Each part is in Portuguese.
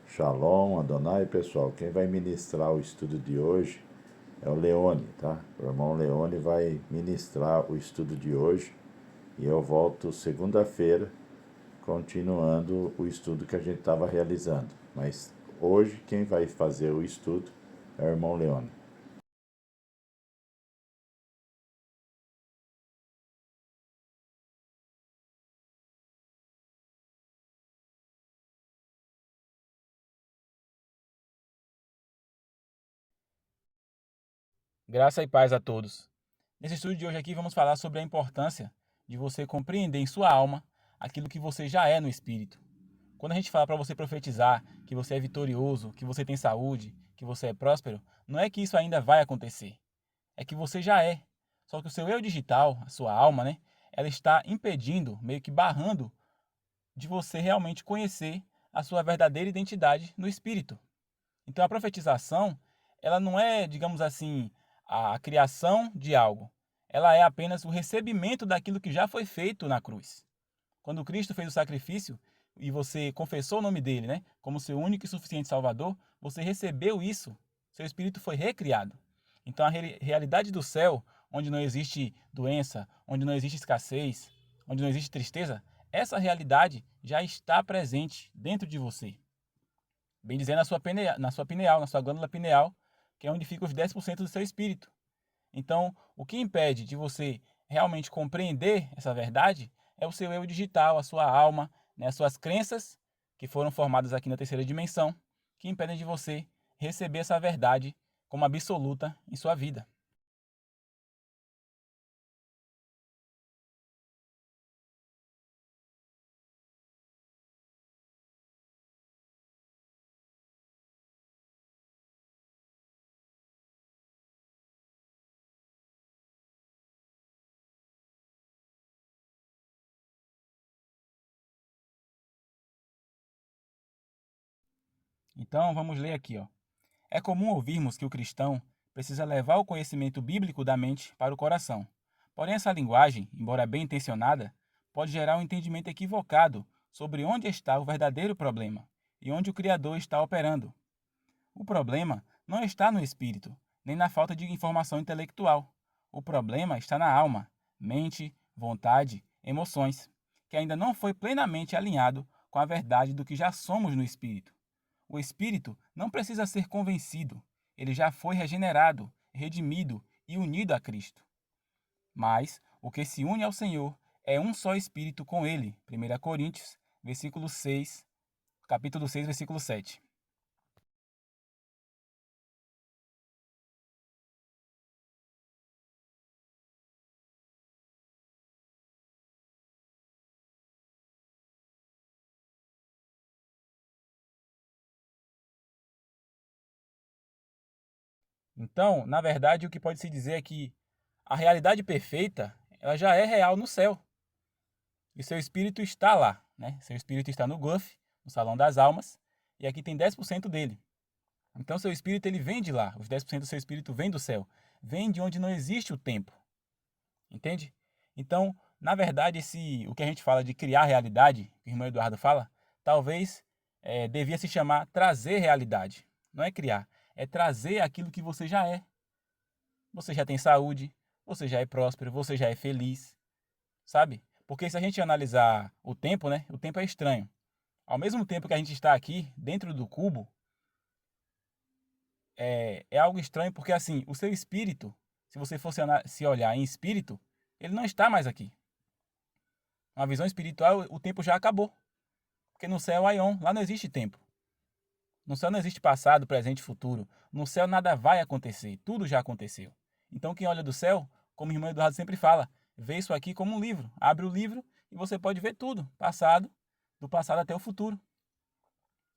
Shalom, Adonai, pessoal. Quem vai ministrar o estudo de hoje é o Leone, tá? O irmão Leone vai ministrar o estudo de hoje e eu volto segunda-feira, continuando o estudo que a gente estava realizando. Mas hoje quem vai fazer o estudo é o irmão Leone. Graça e paz a todos. Nesse estudo de hoje aqui vamos falar sobre a importância de você compreender em sua alma aquilo que você já é no espírito. Quando a gente fala para você profetizar que você é vitorioso, que você tem saúde, que você é próspero, não é que isso ainda vai acontecer. É que você já é. Só que o seu eu digital, a sua alma, né, ela está impedindo, meio que barrando de você realmente conhecer a sua verdadeira identidade no espírito. Então a profetização, ela não é, digamos assim, a criação de algo. Ela é apenas o recebimento daquilo que já foi feito na cruz. Quando Cristo fez o sacrifício e você confessou o nome dele, né, como seu único e suficiente Salvador, você recebeu isso. Seu espírito foi recriado. Então a realidade do céu, onde não existe doença, onde não existe escassez, onde não existe tristeza, essa realidade já está presente dentro de você. Bem dizer, na sua glândula pineal, que é onde fica os 10% do seu espírito. Então, o que impede de você realmente compreender essa verdade é o seu eu digital, a sua alma, né, as suas crenças, que foram formadas aqui na terceira dimensão, que impedem de você receber essa verdade como absoluta em sua vida. Então, vamos ler aqui, ó. É comum ouvirmos que o cristão precisa levar o conhecimento bíblico da mente para o coração. Porém, essa linguagem, embora bem intencionada, pode gerar um entendimento equivocado sobre onde está o verdadeiro problema e onde o Criador está operando. O problema não está no espírito, nem na falta de informação intelectual. O problema está na alma, mente, vontade, emoções, que ainda não foi plenamente alinhado com a verdade do que já somos no espírito. O espírito não precisa ser convencido, ele já foi regenerado, redimido e unido a Cristo. Mas o que se une ao Senhor é um só espírito com ele. 1 Coríntios, versículo 6, capítulo 6, versículo 7. Então, na verdade, o que pode se dizer é que a realidade perfeita, ela já é real no céu. E seu espírito está lá, né? Seu espírito está no GUF, no Salão das Almas, e aqui tem 10% dele. Então seu espírito ele vem de lá, os 10% do seu espírito vem do céu, vem de onde não existe o tempo, entende? Então, na verdade, o que a gente fala de criar realidade, que o irmão Eduardo fala, talvez devia se chamar trazer realidade. Não é criar, é trazer aquilo que você já é. Você já tem saúde, você já é próspero, você já é feliz, sabe? Porque se a gente analisar o tempo, né? O tempo é estranho. Ao mesmo tempo que a gente está aqui, dentro do cubo, é algo estranho porque, assim, o seu espírito, se você for se olhar em espírito, ele não está mais aqui. Uma visão espiritual, o tempo já acabou. Porque no céu é Aion, lá não existe tempo. No céu não existe passado, presente e futuro. No céu nada vai acontecer, tudo já aconteceu. Então quem olha do céu, como o irmão Eduardo sempre fala, vê isso aqui como um livro. Abre o livro e você pode ver tudo, passado, do passado até o futuro.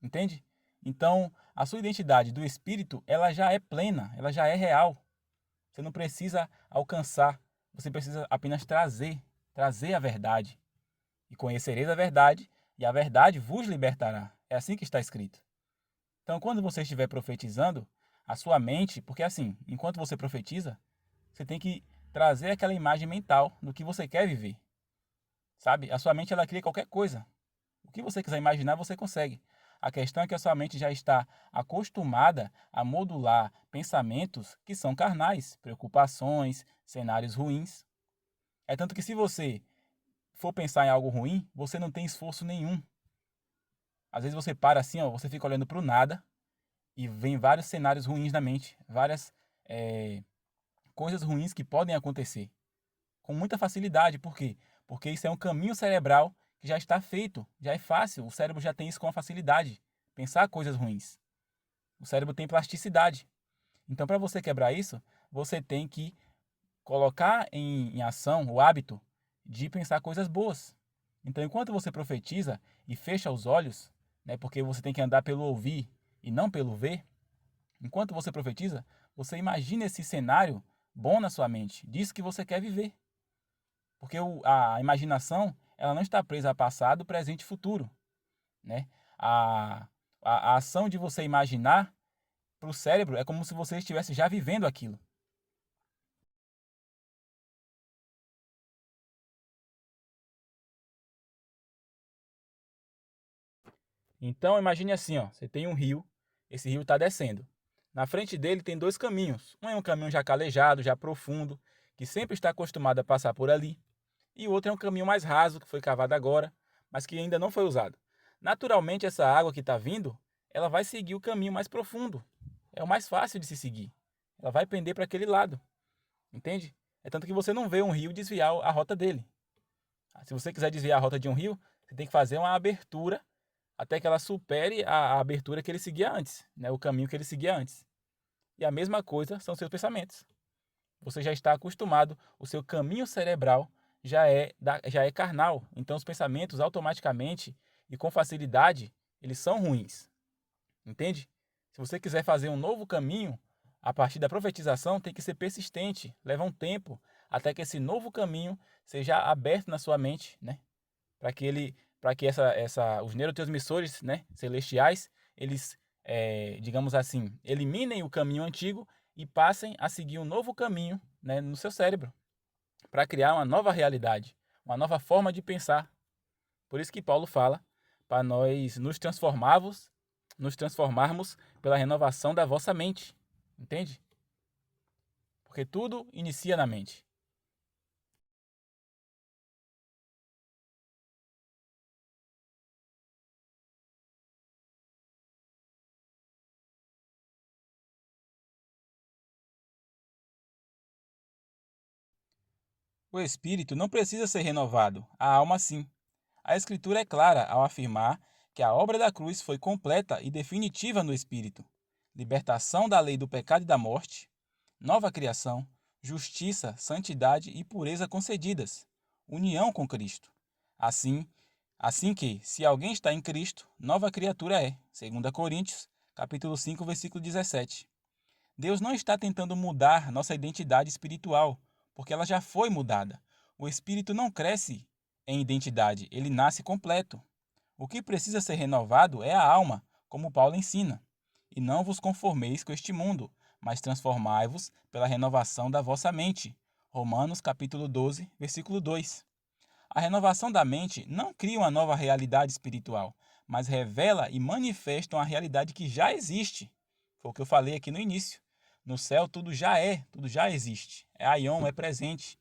Entende? Então, a sua identidade do espírito, ela já é plena, ela já é real. Você não precisa alcançar, você precisa apenas trazer a verdade. E conhecereis a verdade, e a verdade vos libertará. É assim que está escrito. Então, quando você estiver profetizando, a sua mente, porque assim, enquanto você profetiza, você tem que trazer aquela imagem mental do que você quer viver. Sabe? A sua mente ela cria qualquer coisa. O que você quiser imaginar, você consegue. A questão é que a sua mente já está acostumada a modular pensamentos que são carnais, preocupações, cenários ruins. É tanto que se você for pensar em algo ruim, você não tem esforço nenhum. Às vezes você para assim, ó, você fica olhando para o nada e vem vários cenários ruins na mente, várias coisas ruins que podem acontecer com muita facilidade. Por quê? Porque isso é um caminho cerebral que já está feito, já é fácil, o cérebro já tem isso com facilidade. Pensar coisas ruins. O cérebro tem plasticidade. Então, para você quebrar isso, você tem que colocar em ação o hábito de pensar coisas boas. Então, enquanto você profetiza e fecha os olhos, né, porque você tem que andar pelo ouvir e não pelo ver, enquanto você profetiza, você imagina esse cenário bom na sua mente, disso que você quer viver. Porque a imaginação, ela não está presa a passado, presente e futuro, né? A, a ação de você imaginar para o cérebro é como se você estivesse já vivendo aquilo. Então imagine assim, ó, você tem um rio, esse rio está descendo. Na frente dele tem dois caminhos. Um é um caminho já calejado, já profundo, que sempre está acostumado a passar por ali. E o outro é um caminho mais raso, que foi cavado agora, mas que ainda não foi usado. Naturalmente, essa água que está vindo, ela vai seguir o caminho mais profundo. É o mais fácil de se seguir. Ela vai pender para aquele lado, entende? É tanto que você não vê um rio desviar a rota dele. Se você quiser desviar a rota de um rio, você tem que fazer uma abertura até que ela supere a abertura que ele seguia antes, né? O caminho que ele seguia antes. E a mesma coisa são seus pensamentos. Você já está acostumado, o seu caminho cerebral já é carnal. Então os pensamentos automaticamente e com facilidade, eles são ruins. Entende? Se você quiser fazer um novo caminho, a partir da profetização tem que ser persistente, leva um tempo até que esse novo caminho seja aberto na sua mente, né? Para que os neurotransmissores, né, celestiais, eles, digamos assim, eliminem o caminho antigo e passem a seguir um novo caminho, né, no seu cérebro, para criar uma nova realidade, uma nova forma de pensar. Por isso que Paulo fala para nós nos transformarmos pela renovação da vossa mente. Entende? Porque tudo inicia na mente. O espírito não precisa ser renovado, a alma sim. A Escritura é clara ao afirmar que a obra da cruz foi completa e definitiva no espírito. Libertação da lei do pecado e da morte, nova criação, justiça, santidade e pureza concedidas, união com Cristo. Assim, assim que, se alguém está em Cristo, nova criatura é. 2 Coríntios, capítulo 5, versículo 17. Deus não está tentando mudar nossa identidade espiritual, porque ela já foi mudada. O espírito não cresce em identidade, ele nasce completo. O que precisa ser renovado é a alma, como Paulo ensina. E não vos conformeis com este mundo, mas transformai-vos pela renovação da vossa mente. Romanos capítulo 12, versículo 2. A renovação da mente não cria uma nova realidade espiritual, mas revela e manifesta uma realidade que já existe. Foi o que eu falei aqui no início. No céu tudo já existe. É aion, é presente.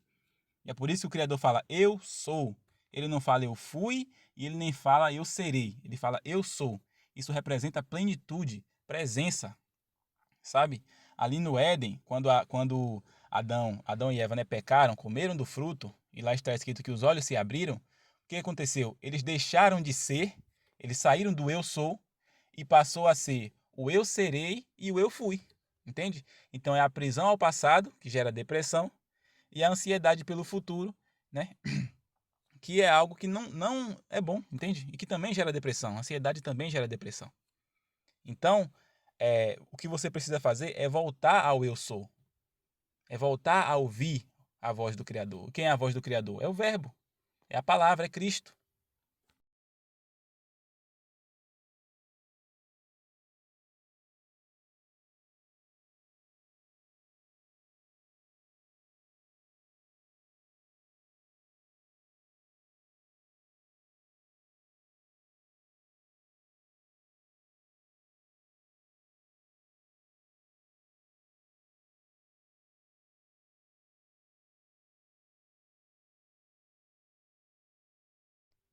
E é por isso que o Criador fala, eu sou. Ele não fala eu fui e ele nem fala eu serei. Ele fala eu sou. Isso representa plenitude, presença, sabe? Ali no Éden, quando Adão e Eva, né, pecaram, comeram do fruto, e lá está escrito que os olhos se abriram, o que aconteceu? Eles deixaram de ser, eles saíram do eu sou e passou a ser o eu serei e o eu fui. Entende? Então é a prisão ao passado, que gera depressão, e a ansiedade pelo futuro, né? Que é algo que não é bom, entende? E que também gera depressão. A ansiedade também gera depressão. Então, o que você precisa fazer é voltar ao eu sou. É voltar a ouvir a voz do Criador. Quem é a voz do Criador? É o Verbo. É a palavra, é Cristo.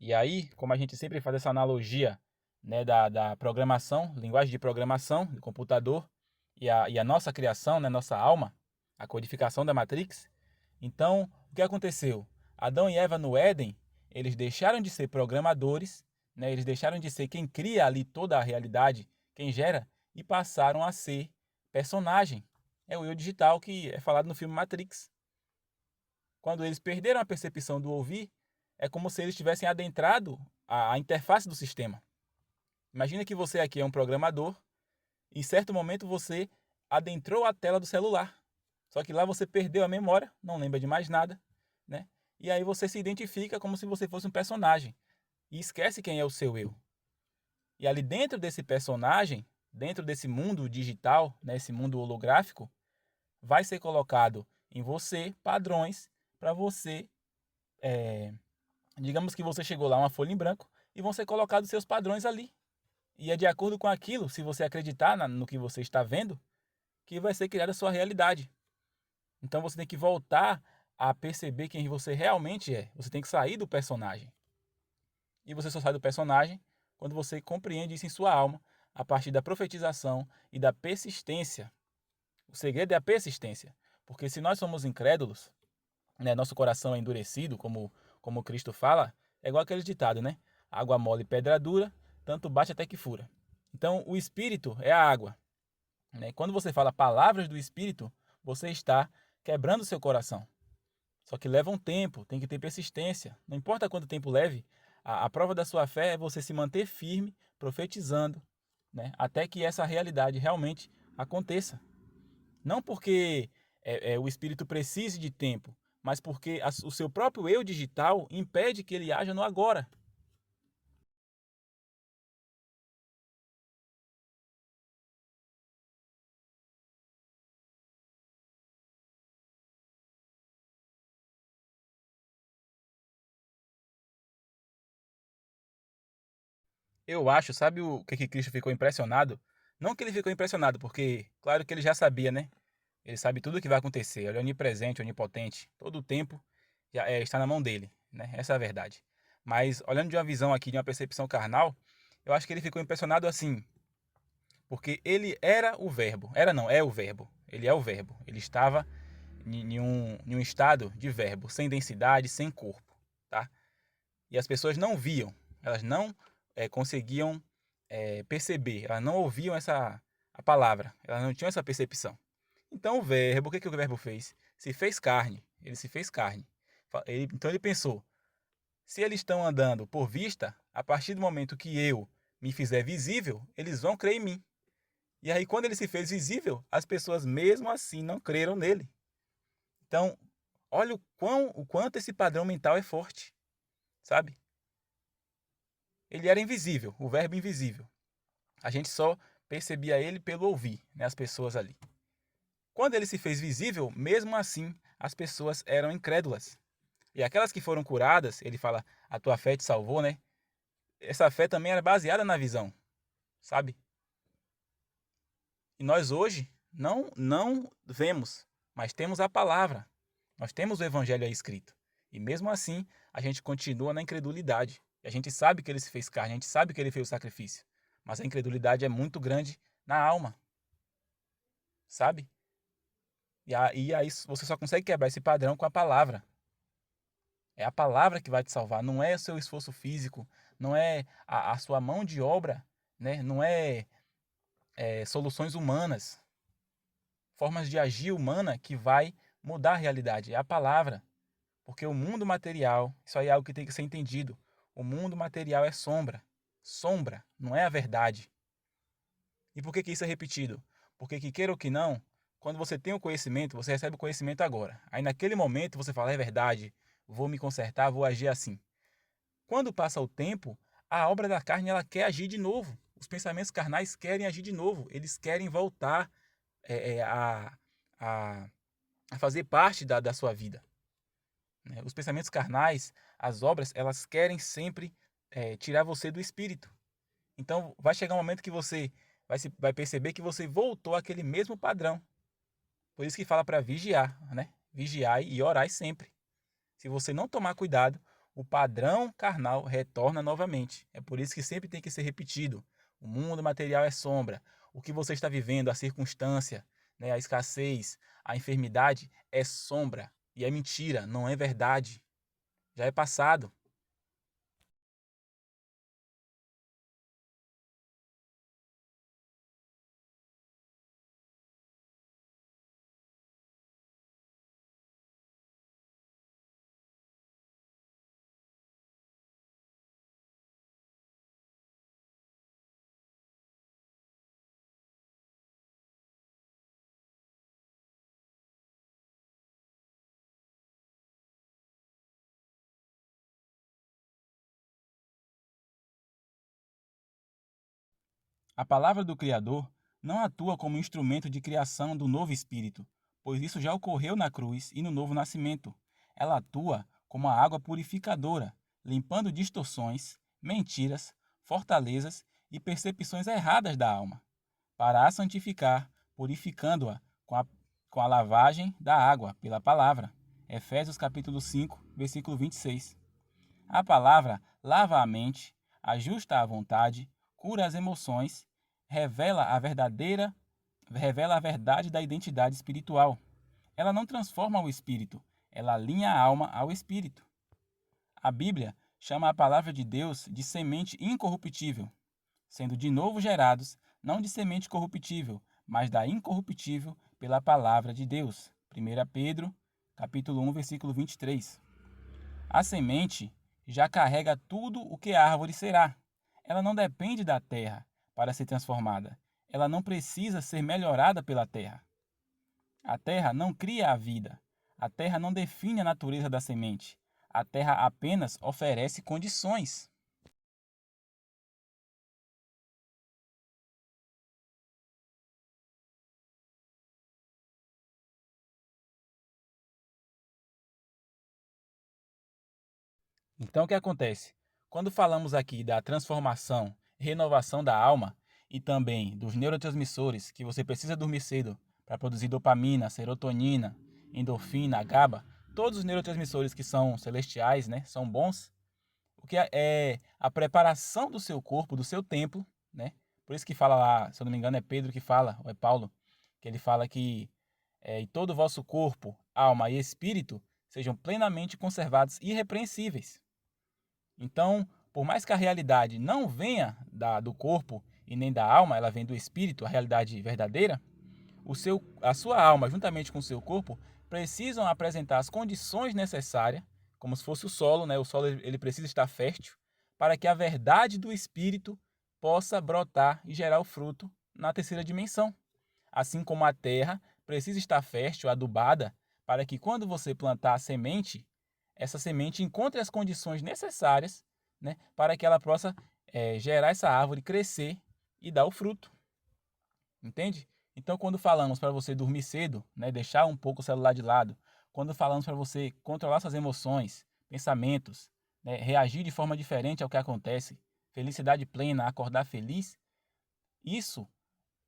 E aí, como a gente sempre faz essa analogia, né, da programação, linguagem de programação do computador e a nossa criação, né, nossa alma, a codificação da Matrix. Então, o que aconteceu? Adão e Eva no Éden, eles deixaram de ser programadores, né, eles deixaram de ser quem cria ali toda a realidade, quem gera, e passaram a ser personagem. É o eu digital que é falado no filme Matrix. Quando eles perderam a percepção do ouvir, é como se eles tivessem adentrado a interface do sistema. Imagina que você aqui é um programador e em certo momento você adentrou a tela do celular. Só que lá você perdeu a memória, não lembra de mais nada, né? E aí você se identifica como se você fosse um personagem e esquece quem é o seu eu. E ali dentro desse personagem, dentro desse mundo digital, né, esse mundo holográfico, vai ser colocado em você padrões para você, digamos que você chegou lá uma folha em branco e vão ser colocados seus padrões ali. E é de acordo com aquilo, se você acreditar no que você está vendo, que vai ser criada a sua realidade. Então você tem que voltar a perceber quem você realmente é. Você tem que sair do personagem. E você só sai do personagem quando você compreende isso em sua alma, a partir da profetização e da persistência. O segredo é a persistência. Porque se nós somos incrédulos, né, nosso coração é endurecido, como Cristo fala, é igual aquele ditado, né? Água mole e pedra dura, tanto bate até que fura. Então, o Espírito é a água, né? Quando você fala palavras do Espírito, você está quebrando o seu coração. Só que leva um tempo, tem que ter persistência. Não importa quanto tempo leve, a prova da sua fé é você se manter firme, profetizando, né? Até que essa realidade realmente aconteça. Não porque o espírito precise de tempo, mas porque o seu próprio eu digital impede que ele haja no agora. Eu acho, sabe o que Cristo ficou impressionado? Não que ele ficou impressionado, porque claro que ele já sabia, né? Ele sabe tudo o que vai acontecer, ele é onipresente, onipotente, todo o tempo está na mão dele, né? Essa é a verdade. Mas olhando de uma visão aqui, de uma percepção carnal, eu acho que ele ficou impressionado assim, porque ele era o verbo. Era não, é o verbo. Ele é o verbo. Ele estava em um estado de verbo, sem densidade, sem corpo, tá? E as pessoas não viam, elas não conseguiam perceber, elas não ouviam a palavra, elas não tinham essa percepção. Então o verbo, o que o verbo fez? Se fez carne, ele se fez carne. Então ele pensou, se eles estão andando por vista, a partir do momento que eu me fizer visível, eles vão crer em mim. E aí quando ele se fez visível, as pessoas mesmo assim não creram nele. Então, olha o quanto esse padrão mental é forte, sabe? Ele era invisível, o verbo invisível. A gente só percebia ele pelo ouvir, né, as pessoas ali. Quando ele se fez visível, mesmo assim, as pessoas eram incrédulas. E aquelas que foram curadas, ele fala, a tua fé te salvou, né? Essa fé também era baseada na visão, sabe? E nós hoje não vemos, mas temos a palavra. Nós temos o evangelho aí escrito. E mesmo assim, a gente continua na incredulidade. E a gente sabe que ele se fez carne, a gente sabe que ele fez o sacrifício. Mas a incredulidade é muito grande na alma, sabe? E aí você só consegue quebrar esse padrão com a palavra. É a palavra que vai te salvar, não é o seu esforço físico, não é a sua mão de obra, né? Não é soluções humanas, formas de agir humana que vai mudar a realidade. É a palavra. Porque o mundo material, isso aí é algo que tem que ser entendido. O mundo material é sombra. Sombra, não é a verdade. E por que isso é repetido? Porque que queira ou que não, quando você tem o conhecimento, você recebe o conhecimento agora. Aí naquele momento você fala, é verdade, vou me consertar, vou agir assim. Quando passa o tempo, a obra da carne ela quer agir de novo. Os pensamentos carnais querem agir de novo. Eles querem voltar é, é, a, a, a fazer parte da sua vida, né? Os pensamentos carnais, as obras, elas querem sempre tirar você do espírito. Então vai chegar um momento que você vai perceber que você voltou àquele mesmo padrão. Por isso que fala para vigiar, né? Vigiar e orar sempre. Se você não tomar cuidado, o padrão carnal retorna novamente. É por isso que sempre tem que ser repetido. O mundo material é sombra. O que você está vivendo, a circunstância, né, a escassez, a enfermidade é sombra. E é mentira, não é verdade. Já é passado. A palavra do Criador não atua como instrumento de criação do novo espírito, pois isso já ocorreu na cruz e no novo nascimento. Ela atua como a água purificadora, limpando distorções, mentiras, fortalezas e percepções erradas da alma, para a santificar, purificando-a com a lavagem da água pela palavra. Efésios capítulo 5, versículo 26. A palavra lava a mente, ajusta a vontade, cura as emoções, revela a verdade da identidade espiritual. Ela não transforma o espírito, ela alinha a alma ao espírito. A Bíblia chama a palavra de Deus de semente incorruptível, sendo de novo gerados, não de semente corruptível, mas da incorruptível pela palavra de Deus. 1 Pedro, capítulo 1, versículo 23. A semente já carrega tudo o que a árvore será. Ela não depende da terra para ser transformada. Ela não precisa ser melhorada pela terra. A terra não cria a vida. A terra não define a natureza da semente. A terra apenas oferece condições. Então, o que acontece? Quando falamos aqui da transformação, renovação da alma e também dos neurotransmissores que você precisa dormir cedo para produzir dopamina, serotonina, endorfina, GABA, todos os neurotransmissores que são celestiais, né, são bons. O que é a preparação do seu corpo, do seu templo, né? Por isso que fala lá, se eu não me engano, é Pedro que fala, ou é Paulo, que ele fala que e todo o vosso corpo, alma e espírito sejam plenamente conservados irrepreensíveis. Então, por mais que a realidade não venha do corpo e nem da alma, ela vem do espírito, a realidade verdadeira, a sua alma, juntamente com o seu corpo, precisam apresentar as condições necessárias, como se fosse o solo, né? O solo ele precisa estar fértil, para que a verdade do espírito possa brotar e gerar o fruto na terceira dimensão. Assim como a terra precisa estar fértil, adubada, para que quando você plantar a semente, essa semente encontre as condições necessárias, né, para que ela possa gerar essa árvore, crescer e dar o fruto. Entende? Então, quando falamos para você dormir cedo, né, deixar um pouco o celular de lado, quando falamos para você controlar suas emoções, pensamentos, né, reagir de forma diferente ao que acontece, felicidade plena, acordar feliz, isso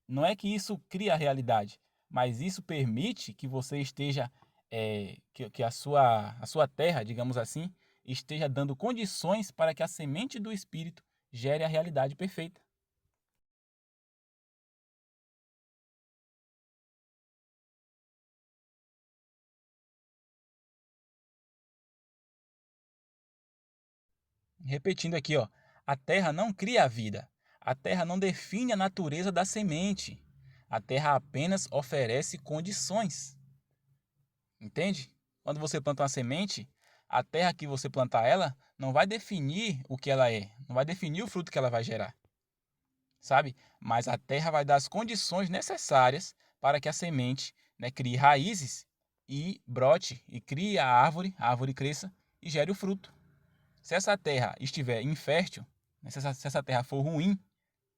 não é que isso cria a realidade, mas isso permite que você esteja, que a sua terra, digamos assim, esteja dando condições para que a semente do Espírito gere a realidade perfeita. Repetindo aqui, ó, a terra não cria a vida, a terra não define a natureza da semente, a terra apenas oferece condições. Entende? Quando você planta uma semente, a terra que você plantar ela não vai definir o que ela é, não vai definir o fruto que ela vai gerar, sabe? Mas a terra vai dar as condições necessárias para que a semente, né, crie raízes e brote e crie a árvore cresça e gere o fruto. Se essa terra estiver infértil, né, se essa terra for ruim,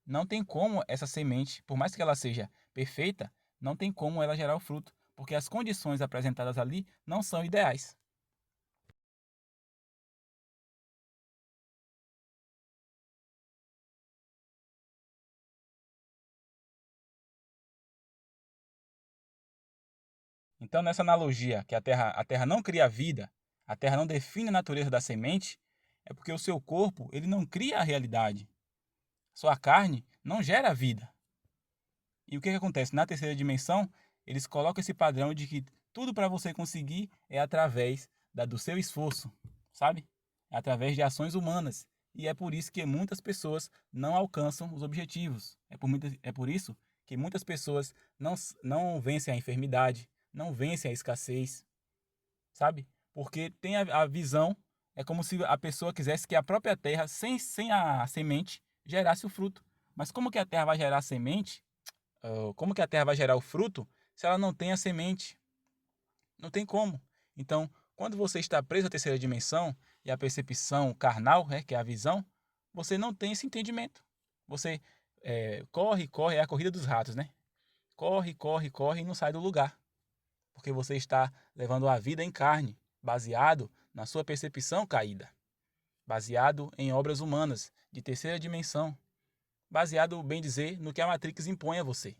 não tem como essa semente, por mais que ela seja perfeita, não tem como ela gerar o fruto, porque as condições apresentadas ali não são ideais. Então, nessa analogia que a terra não cria vida, a terra não define a natureza da semente, É porque o seu corpo, ele não cria a realidade. Sua carne não gera vida. E o que acontece? Na terceira dimensão, eles colocam esse padrão de que tudo para você conseguir é através do seu esforço, sabe? É através de ações humanas. E é por isso que muitas pessoas não alcançam os objetivos. É por isso que muitas pessoas não vencem a enfermidade, não vencem a escassez, sabe? Porque tem a visão, é como se a pessoa quisesse que a própria terra, sem a semente, gerasse o fruto. Mas como que a terra vai gerar semente? Como que a terra vai gerar o fruto se ela não tem a semente? Não tem como. Então, quando você está preso à terceira dimensão e à percepção carnal, que é a visão, você não tem esse entendimento. Você corre, é a corrida dos ratos, né? Corre, corre, corre e não sai do lugar. Porque você está levando a vida em carne, baseado na sua percepção caída, baseado em obras humanas de terceira dimensão, baseado, bem dizer, no que a Matrix impõe a você.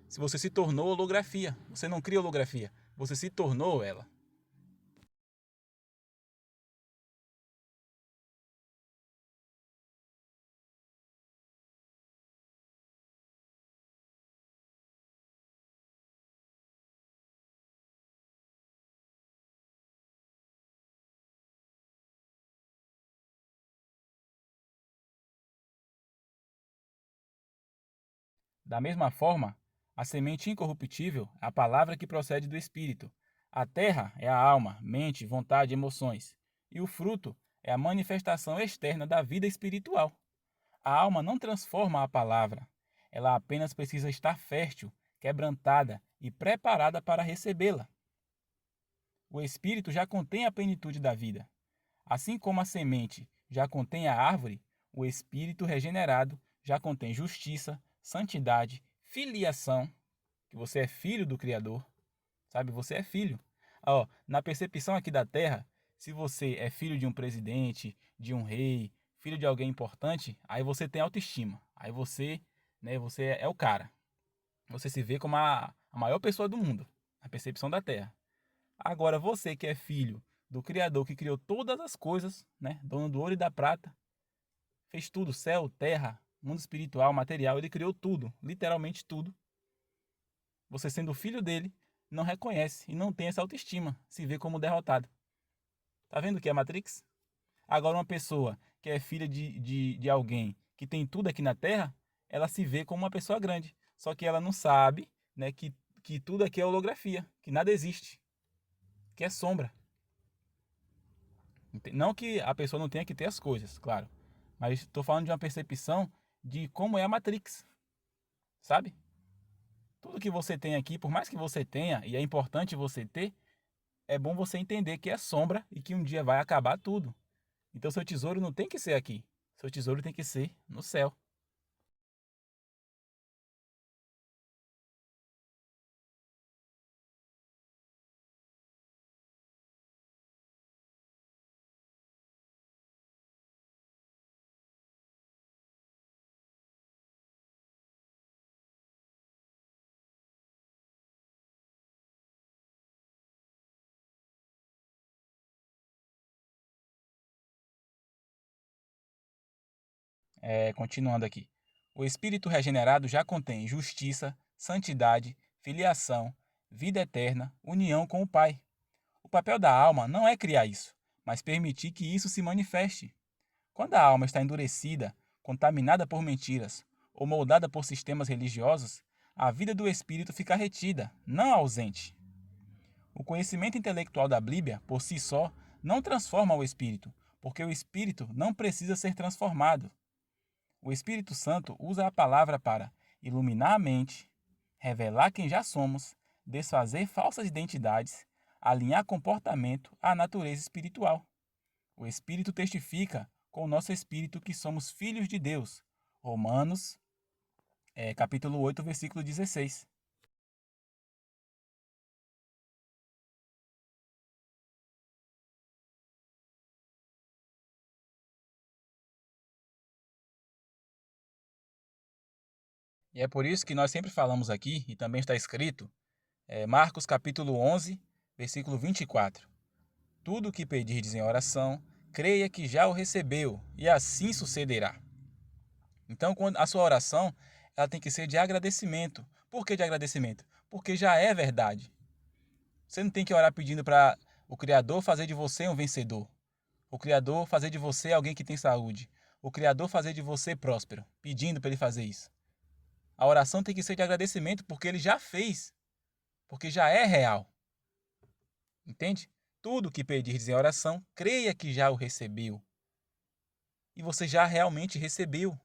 Se você se tornou holografia, você não cria holografia, você se tornou ela. Da mesma forma, a semente incorruptível é a palavra que procede do espírito. A terra é a alma, mente, vontade, emoções. E o fruto é a manifestação externa da vida espiritual. A alma não transforma a palavra. Ela apenas precisa estar fértil, quebrantada e preparada para recebê-la. O espírito já contém a plenitude da vida. Assim como a semente já contém a árvore, o espírito regenerado já contém justiça, santidade, filiação, que você é filho do Criador, sabe? Você é filho. Na percepção aqui da Terra, se você é filho de um presidente, de um rei, filho de alguém importante, aí você tem autoestima. Aí você é o cara. Você se vê como a maior pessoa do mundo, na percepção da Terra. Agora você que é filho do Criador que criou todas as coisas, né? Dono do ouro e da prata, fez tudo, céu, terra, mundo espiritual, material, ele criou tudo, literalmente tudo. Você sendo filho dele, não reconhece e não tem essa autoestima, se vê como derrotado. Tá vendo o que é Matrix? Agora uma pessoa que é filha de alguém que tem tudo aqui na Terra, ela se vê como uma pessoa grande. Só que ela não sabe, né, que tudo aqui é holografia, que nada existe, que é sombra. Não que a pessoa não tenha que ter as coisas, claro. Mas estou falando de uma percepção de como é a Matrix, sabe? Tudo que você tem aqui, por mais que você tenha, e é importante você ter, é bom você entender que é sombra e que um dia vai acabar tudo. Então seu tesouro não tem que ser aqui. Seu tesouro tem que ser no céu. Continuando aqui. O espírito regenerado já contém justiça, santidade, filiação, vida eterna, união com o Pai. O papel da alma não é criar isso, mas permitir que isso se manifeste. Quando a alma está endurecida, contaminada por mentiras ou moldada por sistemas religiosos, a vida do espírito fica retida, não ausente. O conhecimento intelectual da Bíblia, por si só, não transforma o espírito, porque o espírito não precisa ser transformado. O Espírito Santo usa a palavra para iluminar a mente, revelar quem já somos, desfazer falsas identidades, alinhar comportamento à natureza espiritual. O Espírito testifica com o nosso espírito que somos filhos de Deus. Romanos, capítulo 8, versículo 16. E é por isso que nós sempre falamos aqui, e também está escrito, Marcos capítulo 11, versículo 24. Tudo o que pedirdes em oração, creia que já o recebeu, e assim sucederá. Então, quando a sua oração, ela tem que ser de agradecimento. Por que de agradecimento? Porque já é verdade. Você não tem que orar pedindo para o Criador fazer de você um vencedor. O Criador fazer de você alguém que tem saúde. O Criador fazer de você próspero, pedindo para ele fazer isso. A oração tem que ser de agradecimento porque ele já fez, porque já é real. Entende? Tudo que pedirdes em oração, creia que já o recebeu. E você já realmente recebeu.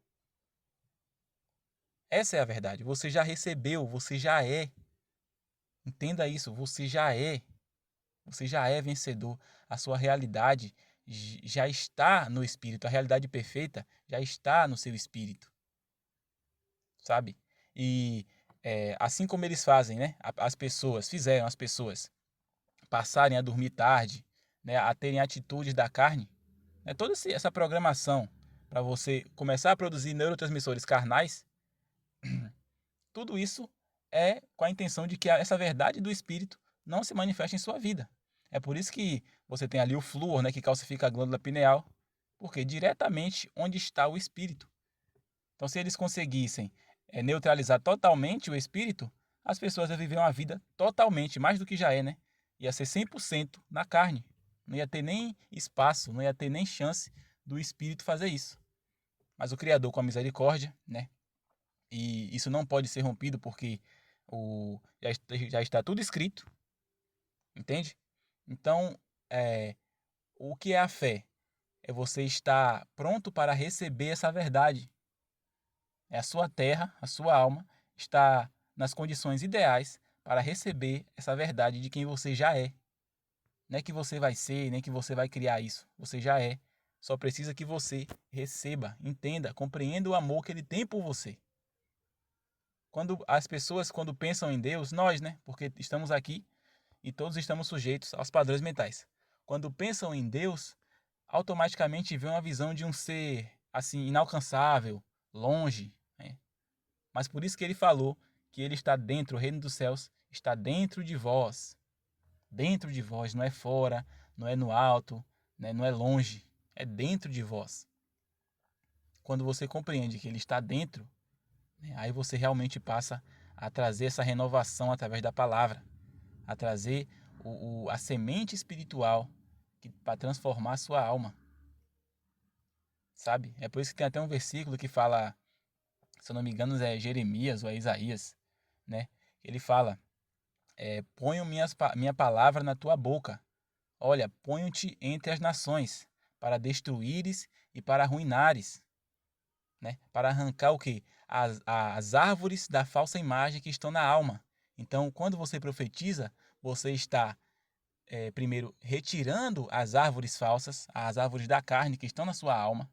Essa é a verdade. Você já recebeu, você já é. Entenda isso, você já é. Você já é vencedor. A sua realidade já está no espírito. A realidade perfeita já está no seu espírito. Sabe? E assim como eles fazem, né? As pessoas, fizeram as pessoas passarem a dormir tarde, né? A terem atitudes da carne, né? Toda essa programação para você começar a produzir neurotransmissores carnais, tudo isso é com a intenção de que essa verdade do espírito não se manifeste em sua vida. É por isso que você tem ali o flúor, né, que calcifica a glândula pineal, porque diretamente onde está o espírito. Então, se eles conseguissem neutralizar totalmente o espírito, as pessoas iam viver uma vida totalmente, mais do que já é, né? Ia ser 100% na carne. Não ia ter nem espaço, não ia ter nem chance do espírito fazer isso. Mas o Criador, com a misericórdia, né? E isso não pode ser rompido porque já está tudo escrito, entende? Então, o que é a fé? É você estar pronto para receber essa verdade. É a sua terra, a sua alma, está nas condições ideais para receber essa verdade de quem você já é. Não é que você vai ser, nem que você vai criar isso. Você já é. Só precisa que você receba, entenda, compreenda o amor que ele tem por você. Quando as pessoas, quando pensam em Deus, nós, né? Porque estamos aqui e todos estamos sujeitos aos padrões mentais. Quando pensam em Deus, automaticamente vê uma visão de um ser assim inalcançável, longe, né? Mas por isso que ele falou que ele está dentro, o reino dos céus está dentro de vós. Dentro de vós, não é fora, não é no alto, né? Não é longe, é dentro de vós. Quando você compreende que ele está dentro, né? Aí você realmente passa a trazer essa renovação através da palavra, a trazer a semente espiritual para transformar a sua alma, sabe? É por isso que tem até um versículo que fala, se eu não me engano, é Jeremias ou é Isaías, né? Ele fala: ponho minha palavra na tua boca. Olha, ponho-te entre as nações, para destruíres e para arruinares, né? Para arrancar o quê? As árvores da falsa imagem que estão na alma. Então, quando você profetiza, você está, primeiro, retirando as árvores falsas, as árvores da carne que estão na sua alma,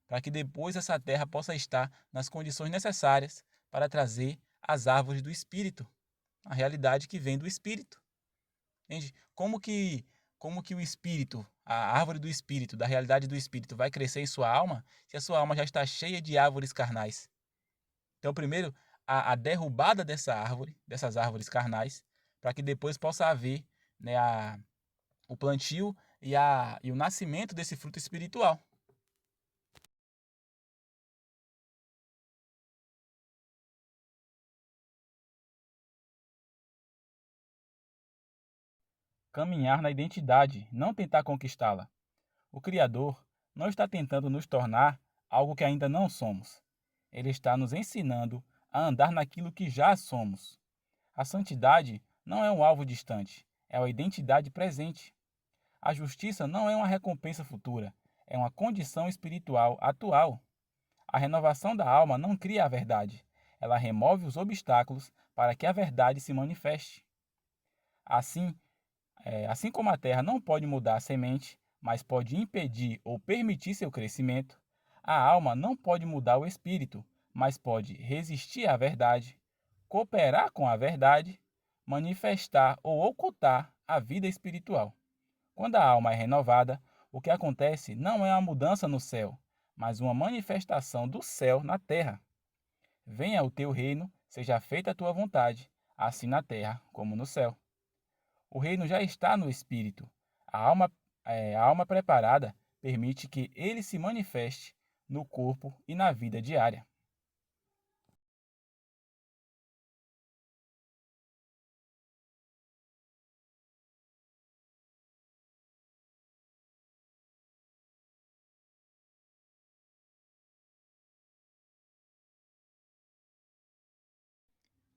para que depois essa terra possa estar nas condições necessárias para trazer as árvores do Espírito, a realidade que vem do Espírito. Entende? Como que o Espírito, a árvore do Espírito, da realidade do Espírito, vai crescer em sua alma se a sua alma já está cheia de árvores carnais? Então, primeiro, a derrubada dessas árvores carnais, para que depois possa haver, né, o plantio e o nascimento desse fruto espiritual. Caminhar na identidade, não tentar conquistá-la. O Criador não está tentando nos tornar algo que ainda não somos. Ele está nos ensinando a andar naquilo que já somos. A santidade não é um alvo distante, é uma identidade presente. A justiça não é uma recompensa futura, é uma condição espiritual atual. A renovação da alma não cria a verdade, ela remove os obstáculos para que a verdade se manifeste. Assim, assim como a terra não pode mudar a semente, mas pode impedir ou permitir seu crescimento, a alma não pode mudar o espírito, mas pode resistir à verdade, cooperar com a verdade, manifestar ou ocultar a vida espiritual. Quando a alma é renovada, o que acontece não é uma mudança no céu, mas uma manifestação do céu na terra. Venha o teu reino, seja feita a tua vontade, assim na terra como no céu. O reino já está no espírito. A alma preparada permite que ele se manifeste no corpo e na vida diária.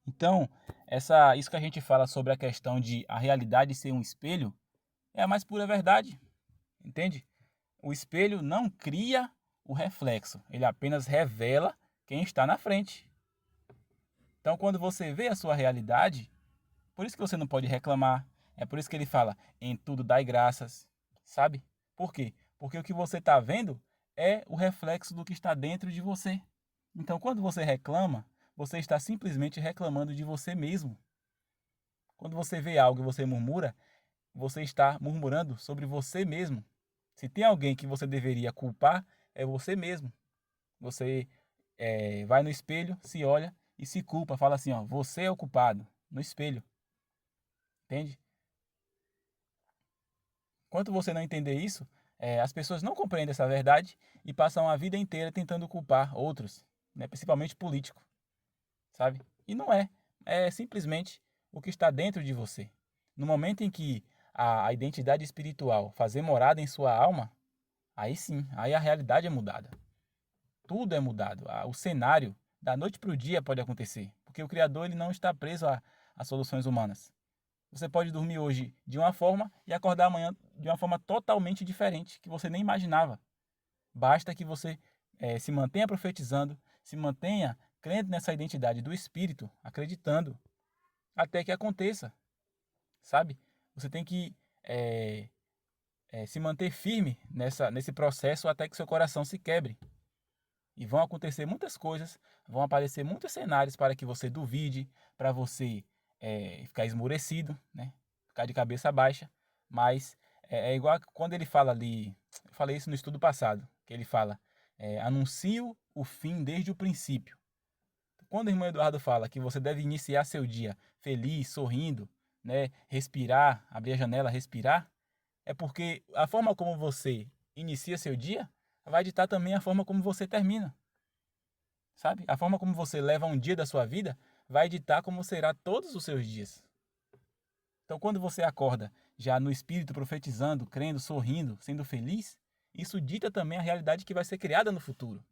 Então, isso que a gente fala sobre a questão de a realidade ser um espelho é a mais pura verdade, entende? O espelho não cria o reflexo, ele apenas revela quem está na frente. Então, quando você vê a sua realidade, por isso que você não pode reclamar, é por isso que ele fala, em tudo dai graças, sabe? Por quê? Porque o que você está vendo é o reflexo do que está dentro de você. Então, quando você reclama, você está simplesmente reclamando de você mesmo. Quando você vê algo e você murmura, você está murmurando sobre você mesmo. Se tem alguém que você deveria culpar, é você mesmo. Você vai no espelho, se olha e se culpa. Fala assim, ó, você é o culpado. No espelho. Entende? Enquanto você não entender isso, as pessoas não compreendem essa verdade e passam a vida inteira tentando culpar outros, né? Principalmente político, sabe? E não é. É simplesmente o que está dentro de você. No momento em que a identidade espiritual fazer morada em sua alma, aí sim, aí a realidade é mudada. Tudo é mudado. O cenário, da noite para o dia, pode acontecer. Porque o Criador ele não está preso a soluções humanas. Você pode dormir hoje de uma forma e acordar amanhã de uma forma totalmente diferente, que você nem imaginava. Basta que você se mantenha profetizando, se mantenha crendo nessa identidade do Espírito, acreditando, até que aconteça, sabe? Você tem que se manter firme nesse processo até que seu coração se quebre. E vão acontecer muitas coisas, vão aparecer muitos cenários para que você duvide, para você ficar esmorecido, né? Ficar de cabeça baixa. Mas é igual quando ele fala ali, eu falei isso no estudo passado, que ele fala, anuncio o fim desde o princípio. Quando o irmão Eduardo fala que você deve iniciar seu dia feliz, sorrindo, né? Respirar, abrir a janela, respirar, é porque a forma como você inicia seu dia vai ditar também a forma como você termina, sabe? A forma como você leva um dia da sua vida vai ditar como será todos os seus dias. Então, quando você acorda já no espírito, profetizando, crendo, sorrindo, sendo feliz, isso dita também a realidade que vai ser criada no futuro,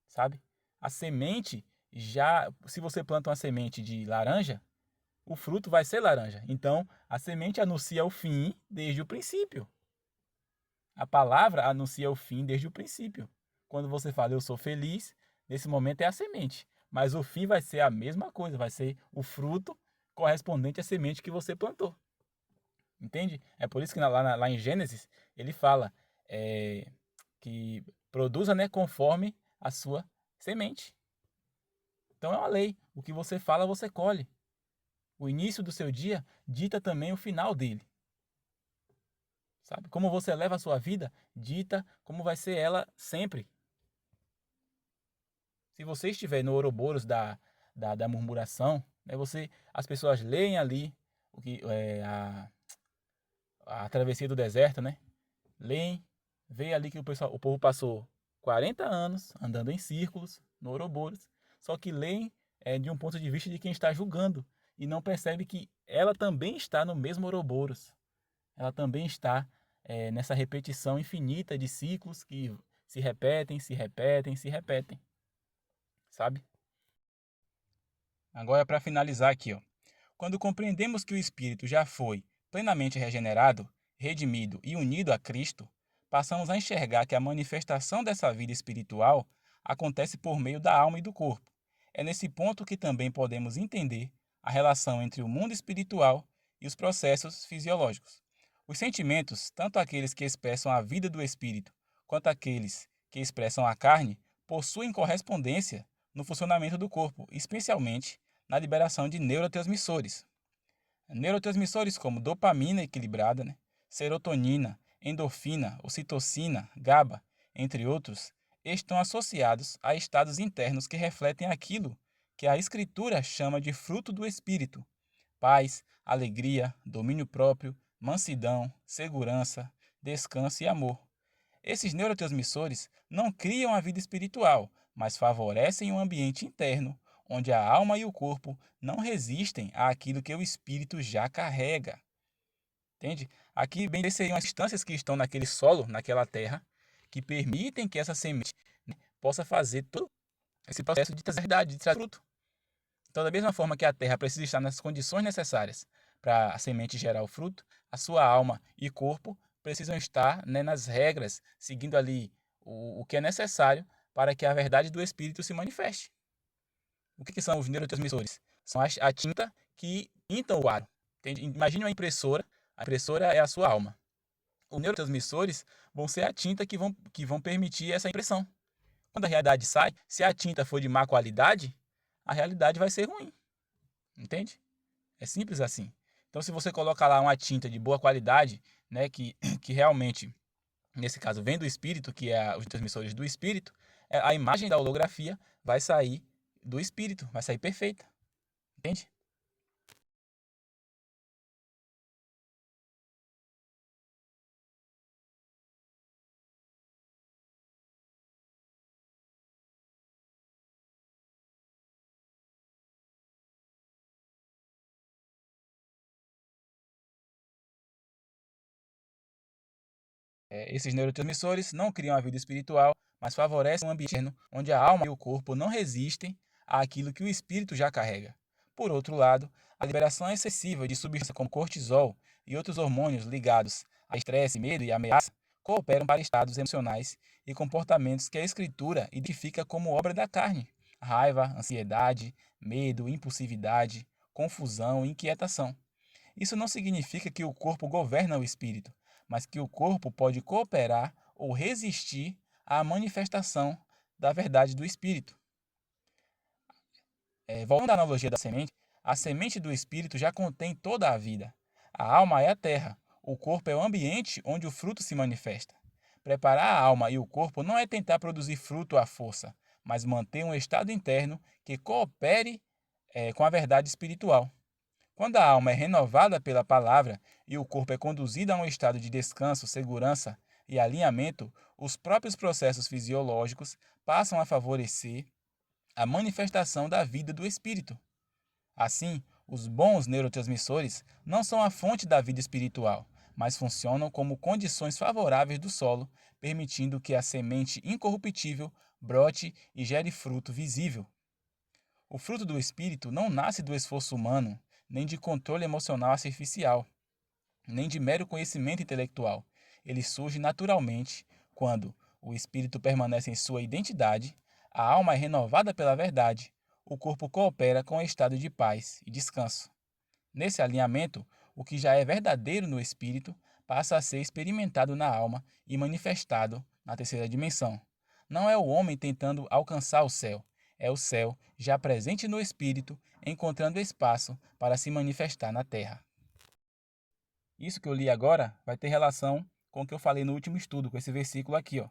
sabe? A semente já, se você planta uma semente de laranja, o fruto vai ser laranja. Então, a semente anuncia o fim desde o princípio. A palavra anuncia o fim desde o princípio. Quando você fala eu sou feliz, nesse momento é a semente. Mas o fim vai ser a mesma coisa, vai ser o fruto correspondente à semente que você plantou. Entende? É por isso que lá em Gênesis ele fala que produza, né, conforme a sua semente. Então é uma lei. O que você fala, você colhe. O início do seu dia dita também o final dele. Sabe? Como você leva a sua vida, dita como vai ser ela sempre. Se você estiver no Ouroboros da murmuração, né, as pessoas leem ali o que a travessia do deserto, né? Leem, vê ali que o povo passou 40 anos andando em círculos no Ouroboros, só que leem de um ponto de vista de quem está julgando e não percebe que ela também está no mesmo Ouroboros. Ela também está nessa repetição infinita de ciclos que se repetem, se repetem, se repetem, sabe? Agora, para finalizar aqui, ó. Quando compreendemos que o espírito já foi plenamente regenerado, redimido e unido a Cristo, passamos a enxergar que a manifestação dessa vida espiritual acontece por meio da alma e do corpo. É nesse ponto que também podemos entender a relação entre o mundo espiritual e os processos fisiológicos. Os sentimentos, tanto aqueles que expressam a vida do espírito, quanto aqueles que expressam a carne, possuem correspondência no funcionamento do corpo, especialmente na liberação de neurotransmissores. Neurotransmissores como dopamina equilibrada, né? Serotonina, endorfina, ocitocina, GABA, entre outros, estão associados a estados internos que refletem aquilo que a Escritura chama de fruto do Espírito: paz, alegria, domínio próprio, mansidão, segurança, descanso e amor. Esses neurotransmissores não criam a vida espiritual, mas favorecem um ambiente interno, onde a alma e o corpo não resistem àquilo que o espírito já carrega. Entende? Aqui bem seriam as substâncias que estão naquele solo, naquela terra, que permitem que essa semente, né, possa fazer todo esse processo de trazer verdade, de trazer fruto. Então, da mesma forma que a terra precisa estar nas condições necessárias para a semente gerar o fruto, a sua alma e corpo precisam estar, né, nas regras, seguindo ali o que é necessário para que a verdade do espírito se manifeste. O que são os neurotransmissores? São a tinta que pintam o aro. Entende? Imagine uma impressora, a impressora é a sua alma. Os neurotransmissores vão ser a tinta que vão permitir essa impressão. Quando a realidade sai, se a tinta for de má qualidade, a realidade vai ser ruim. Entende? É simples assim. Então, se você coloca lá uma tinta de boa qualidade, né, que realmente, nesse caso, vem do espírito, que é os transmissores do espírito, a imagem da holografia vai sair do espírito, vai sair perfeita. Entende? Esses neurotransmissores não criam a vida espiritual, mas favorecem um ambiente interno onde a alma e o corpo não resistem àquilo que o espírito já carrega. Por outro lado, a liberação excessiva de substâncias como cortisol e outros hormônios ligados a estresse, medo e ameaça cooperam para estados emocionais e comportamentos que a escritura identifica como obra da carne: raiva, ansiedade, medo, impulsividade, confusão e inquietação. Isso não significa que o corpo governa o espírito, mas que o corpo pode cooperar ou resistir à manifestação da verdade do espírito. Voltando à analogia da semente, a semente do espírito já contém toda a vida. A alma é a terra, o corpo é o ambiente onde o fruto se manifesta. Preparar a alma e o corpo não é tentar produzir fruto à força, mas manter um estado interno que coopere com a verdade espiritual. Quando a alma é renovada pela palavra e o corpo é conduzido a um estado de descanso, segurança e alinhamento, os próprios processos fisiológicos passam a favorecer a manifestação da vida do espírito. Assim, os bons neurotransmissores não são a fonte da vida espiritual, mas funcionam como condições favoráveis do solo, permitindo que a semente incorruptível brote e gere fruto visível. O fruto do espírito não nasce do esforço humano, nem de controle emocional artificial, nem de mero conhecimento intelectual. Ele surge naturalmente quando o espírito permanece em sua identidade, a alma é renovada pela verdade, o corpo coopera com o estado de paz e descanso. Nesse alinhamento, o que já é verdadeiro no espírito passa a ser experimentado na alma e manifestado na terceira dimensão. Não é o homem tentando alcançar o céu, é o céu já presente no espírito, encontrando espaço para se manifestar na terra. Isso que eu li agora vai ter relação com o que eu falei no último estudo, com esse versículo aqui, ó.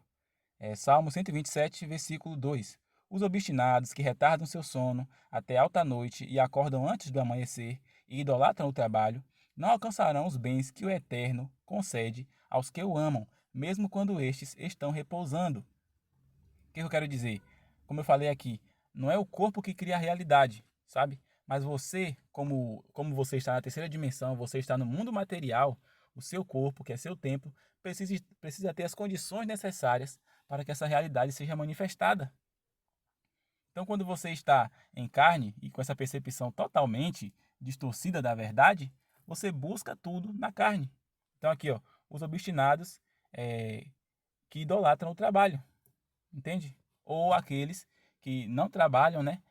Salmo 127, versículo 2. Os obstinados que retardam seu sono até alta noite e acordam antes do amanhecer e idolatram o trabalho, não alcançarão os bens que o Eterno concede aos que o amam, mesmo quando estes estão repousando. O que eu quero dizer? Como eu falei aqui, não é o corpo que cria a realidade, sabe? Mas você, como você está na terceira dimensão, você está no mundo material, o seu corpo, que é seu templo, precisa ter as condições necessárias para que essa realidade seja manifestada. Então, quando você está em carne e com essa percepção totalmente distorcida da verdade, você busca tudo na carne. Então, aqui, ó, os obstinados que idolatram o trabalho, entende? Ou aqueles que não trabalham, né?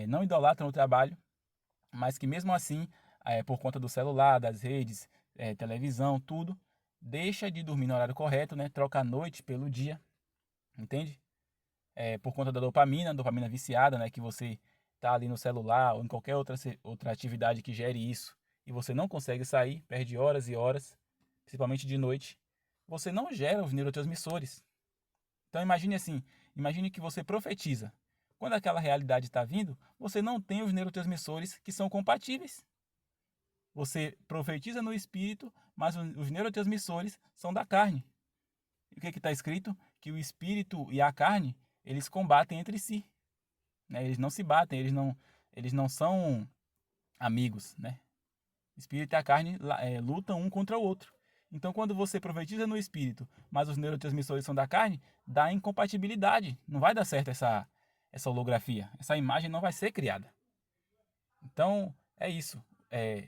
Não idolatram o trabalho, mas que mesmo assim, por conta do celular, das redes, televisão, tudo, deixa de dormir no horário correto, né? Troca a noite pelo dia, entende? Por conta da dopamina viciada, né? Que você tá ali no celular ou em qualquer outra atividade que gere isso e você não consegue sair, perde horas e horas, principalmente de noite, você não gera os neurotransmissores. Então imagine assim, imagine que você profetiza. Quando aquela realidade está vindo, você não tem os neurotransmissores que são compatíveis. Você profetiza no espírito, mas os neurotransmissores são da carne. E o que está escrito? Que o espírito e a carne, eles combatem entre si. Né? Eles não se batem, eles não são amigos. Né? O espírito e a carne lutam um contra o outro. Então, quando você profetiza no espírito, mas os neurotransmissores são da carne, dá incompatibilidade. Não vai dar certo essa holografia. Essa imagem não vai ser criada. Então, é isso.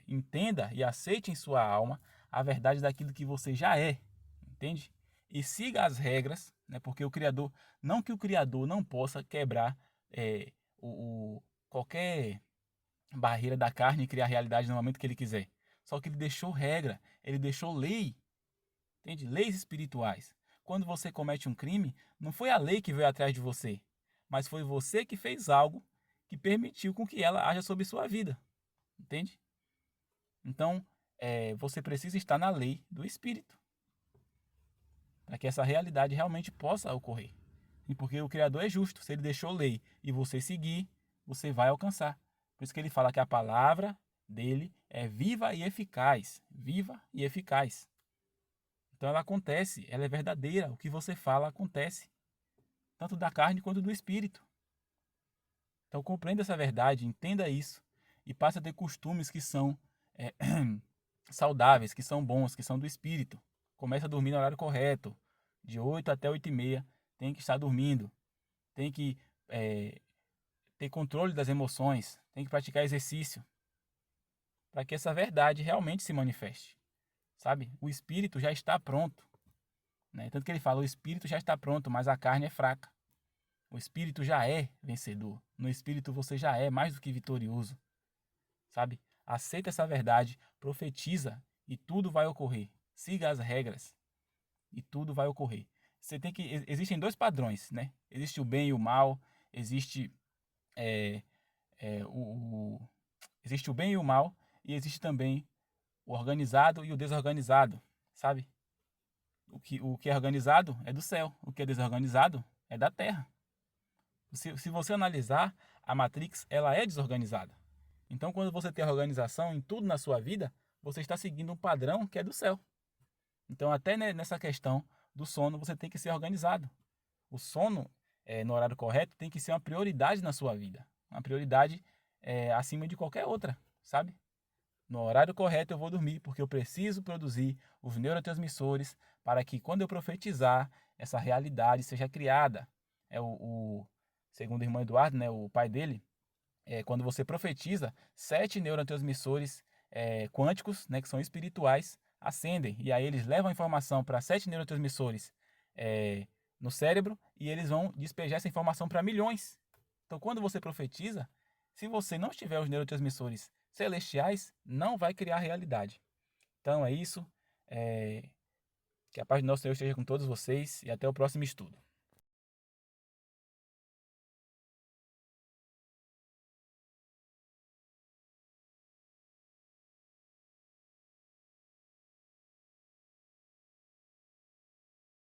Entenda e aceite em sua alma a verdade daquilo que você já é. Entende? E siga as regras, né? Porque o Criador, não que o Criador não possa quebrar qualquer barreira da carne e criar realidade no momento que ele quiser. Só que ele deixou regra, ele deixou lei, entende? Leis espirituais. Quando você comete um crime, não foi a lei que veio atrás de você, mas foi você que fez algo que permitiu com que ela haja sobre sua vida, entende? Então, você precisa estar na lei do Espírito, para que essa realidade realmente possa ocorrer. E porque o Criador é justo, se ele deixou lei e você seguir, você vai alcançar. Por isso que ele fala que a palavra dele é viva e eficaz. Viva e eficaz. Então ela acontece, ela é verdadeira. O que você fala acontece. Tanto da carne quanto do espírito. Então compreenda essa verdade, entenda isso. E passe a ter costumes que são saudáveis, que são bons, que são do espírito. Comece a dormir no horário correto. De 8 até 8h30. Tem que estar dormindo. Tem que ter controle das emoções, tem que praticar exercício, para que essa verdade realmente se manifeste, sabe? O espírito já está pronto, né? Tanto que ele fala, o espírito já está pronto, mas a carne é fraca. O espírito já é vencedor, no espírito você já é mais do que vitorioso, sabe? Aceita essa verdade, profetiza e tudo vai ocorrer. Siga as regras e tudo vai ocorrer. Existem dois padrões, né? Existe o bem e o mal, existe existe o bem e o mal, e existe também o organizado e o desorganizado, sabe? O que é organizado é do céu, o que é desorganizado é da terra. Se você analisar, a Matrix ela é desorganizada. Então, quando você tem organização em tudo na sua vida, você está seguindo um padrão que é do céu. Então, até nessa questão do sono, você tem que ser organizado. O sono, no horário correto, tem que ser uma prioridade na sua vida. Uma prioridade acima de qualquer outra, sabe? No horário correto eu vou dormir, porque eu preciso produzir os neurotransmissores para que quando eu profetizar, essa realidade seja criada. Segundo o irmão Eduardo, né, o pai dele, quando você profetiza, 7 neurotransmissores quânticos, né, que são espirituais, acendem. E aí eles levam a informação para 7 neurotransmissores no cérebro e eles vão despejar essa informação para milhões. Então, quando você profetiza, se você não tiver os neurotransmissores celestiais, não vai criar realidade. Então é isso. Que a paz do nosso Senhor esteja com todos vocês e até o próximo estudo.